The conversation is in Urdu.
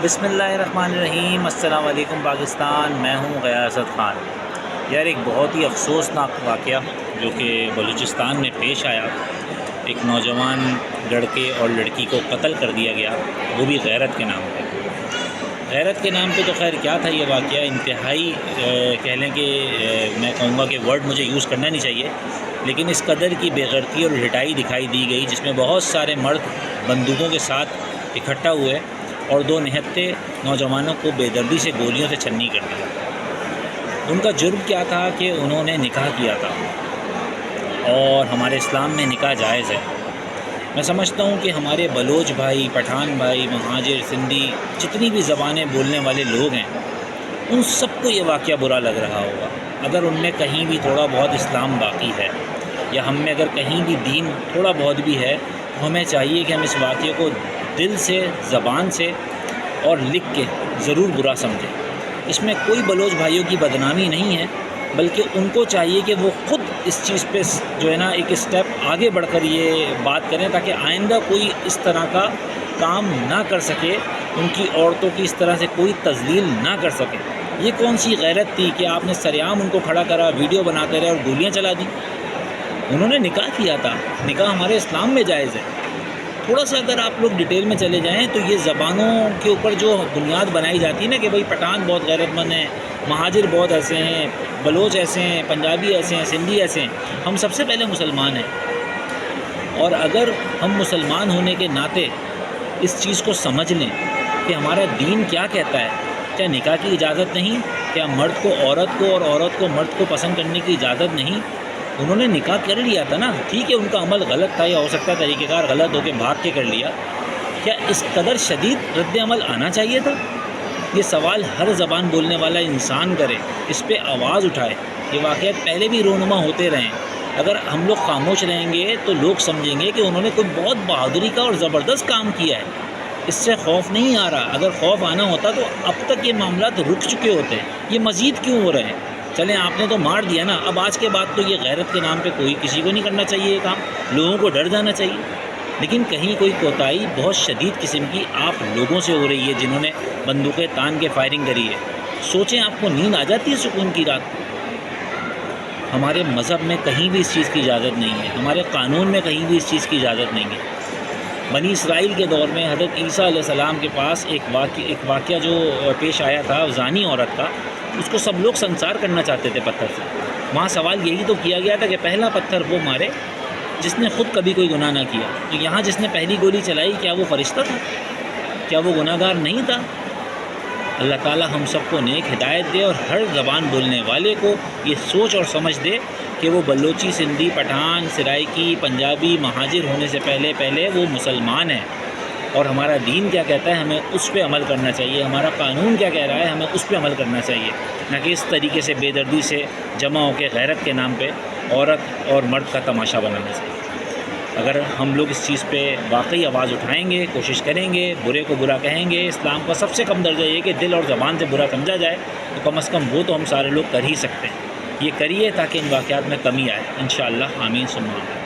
بسم اللہ الرحمن الرحیم۔ السلام علیکم پاکستان، میں ہوں غیاثت خان۔ یار ایک بہت ہی افسوسناک واقعہ جو کہ بلوچستان میں پیش آیا، ایک نوجوان لڑکے اور لڑکی کو قتل کر دیا گیا، وہ بھی غیرت کے نام پہ۔ غیرت کے نام پہ تو خیر کیا تھا یہ واقعہ، انتہائی کہہ لیں کہ میں کہوں گا کہ ورڈ مجھے یوز کرنا نہیں چاہیے، لیکن اس قدر کی بے غیرتی اور لٹائی دکھائی دی گئی جس میں بہت سارے مرد بندوقوں کے ساتھ اکٹھا ہوئے اور دو نہتے نوجوانوں کو بے دردی سے گولیوں سے چھنی کر دیا۔ ان کا جرم کیا تھا کہ انہوں نے نکاح کیا تھا، اور ہمارے اسلام میں نکاح جائز ہے۔ میں سمجھتا ہوں کہ ہمارے بلوچ بھائی، پٹھان بھائی، مہاجر، سندھی، جتنی بھی زبانیں بولنے والے لوگ ہیں، ان سب کو یہ واقعہ برا لگ رہا ہوگا۔ اگر ان میں کہیں بھی تھوڑا بہت اسلام باقی ہے، یا ہم میں اگر کہیں بھی دین تھوڑا بہت بھی ہے، تو ہمیں چاہیے کہ ہم اس واقعے کو دل سے، زبان سے اور لکھ کے ضرور برا سمجھیں۔ اس میں کوئی بلوچ بھائیوں کی بدنامی نہیں ہے، بلکہ ان کو چاہیے کہ وہ خود اس چیز پہ جو ہے نا ایک اسٹیپ آگے بڑھ کر یہ بات کریں، تاکہ آئندہ کوئی اس طرح کا کام نہ کر سکے، ان کی عورتوں کی اس طرح سے کوئی تذلیل نہ کر سکے۔ یہ کون سی غیرت تھی کہ آپ نے سریعام ان کو کھڑا کرا، ویڈیو بناتے رہے اور گولیاں چلا دی؟ انہوں نے نکاح کیا تھا، نکاح ہمارے اسلام میں جائز ہے۔ تھوڑا سا اگر آپ لوگ ڈیٹیل میں چلے جائیں تو یہ زبانوں کے اوپر جو بنیاد بنائی جاتی ہے نا کہ بھئی پٹھان بہت غیرت مند ہیں، مہاجر بہت ایسے ہیں، بلوچ ایسے ہیں، پنجابی ایسے ہیں، سندھی ایسے ہیں، ہم سب سے پہلے مسلمان ہیں۔ اور اگر ہم مسلمان ہونے کے ناطے اس چیز کو سمجھ لیں کہ ہمارا دین کیا کہتا ہے، کیا نکاح کی اجازت نہیں، کیا مرد کو عورت کو اور عورت کو مرد کو پسند کرنے کی اجازت نہیں؟ انہوں نے نکاح کر لیا تھا نا، ٹھیک ہے ان کا عمل غلط تھا، یا ہو سکتا ہے طریقہ کار غلط ہو کے بھاگ کے کر لیا، کیا اس قدر شدید رد عمل آنا چاہیے تھا؟ یہ سوال ہر زبان بولنے والا انسان کرے، اس پہ آواز اٹھائے۔ یہ واقعات پہلے بھی رونما ہوتے رہیں، اگر ہم لوگ خاموش رہیں گے تو لوگ سمجھیں گے کہ انہوں نے کوئی بہت بہادری کا اور زبردست کام کیا ہے، اس سے خوف نہیں آ رہا۔ اگر خوف آنا ہوتا تو اب تک یہ معاملات رک چکے ہوتے ہیں، یہ مزید کیوں ہو رہے ہیں؟ چلیں آپ نے تو مار دیا نا، اب آج کے بعد تو یہ غیرت کے نام پہ کوئی کسی کو نہیں کرنا چاہیے یہ کام، لوگوں کو ڈر جانا چاہیے۔ لیکن کہیں کوئی کوتاہی بہت شدید قسم کی آپ لوگوں سے ہو رہی ہے جنہوں نے بندوقیں تان کے فائرنگ کری ہے۔ سوچیں آپ کو نیند آ جاتی ہے سکون کی رات؟ ہمارے مذہب میں کہیں بھی اس چیز کی اجازت نہیں ہے، ہمارے قانون میں کہیں بھی اس چیز کی اجازت نہیں ہے۔ بنی اسرائیل کے دور میں حضرت عیسیٰ علیہ السلام کے پاس ایک واقعہ جو پیش آیا تھا زانی عورت کا، اس کو سب لوگ سنسار کرنا چاہتے تھے پتھر سے۔ وہاں سوال یہی تو کیا گیا تھا کہ پہلا پتھر وہ مارے جس نے خود کبھی کوئی گناہ نہ کیا۔ تو یہاں جس نے پہلی گولی چلائی، کیا وہ فرشتہ تھا؟ کیا وہ گناہ گار نہیں تھا؟ اللہ تعالی ہم سب کو نیک ہدایت دے، اور ہر زبان بولنے والے کو یہ سوچ اور سمجھ دے کہ وہ بلوچی، سندھی، پٹھان، سرائکی، پنجابی، مہاجر ہونے سے پہلے وہ مسلمان ہے، اور ہمارا دین کیا کہتا ہے ہمیں اس پہ عمل کرنا چاہیے، ہمارا قانون کیا کہہ رہا ہے ہمیں اس پہ عمل کرنا چاہیے، نہ کہ اس طریقے سے بے دردی سے جمع ہو کے غیرت کے نام پہ عورت اور مرد کا تماشا بنانا چاہیے۔ اگر ہم لوگ اس چیز پہ واقعی آواز اٹھائیں گے، کوشش کریں گے، برے کو برا کہیں گے، اسلام کا سب سے کم درجہ یہ کہ دل اور زبان سے برا سمجھا جائے، تو کم از کم وہ تو ہم سارے لوگ کر ہی سکتے ہیں۔ یہ کریے تاکہ ان واقعات میں کمی آئے، انشاءاللہ، آمین ثم آمین۔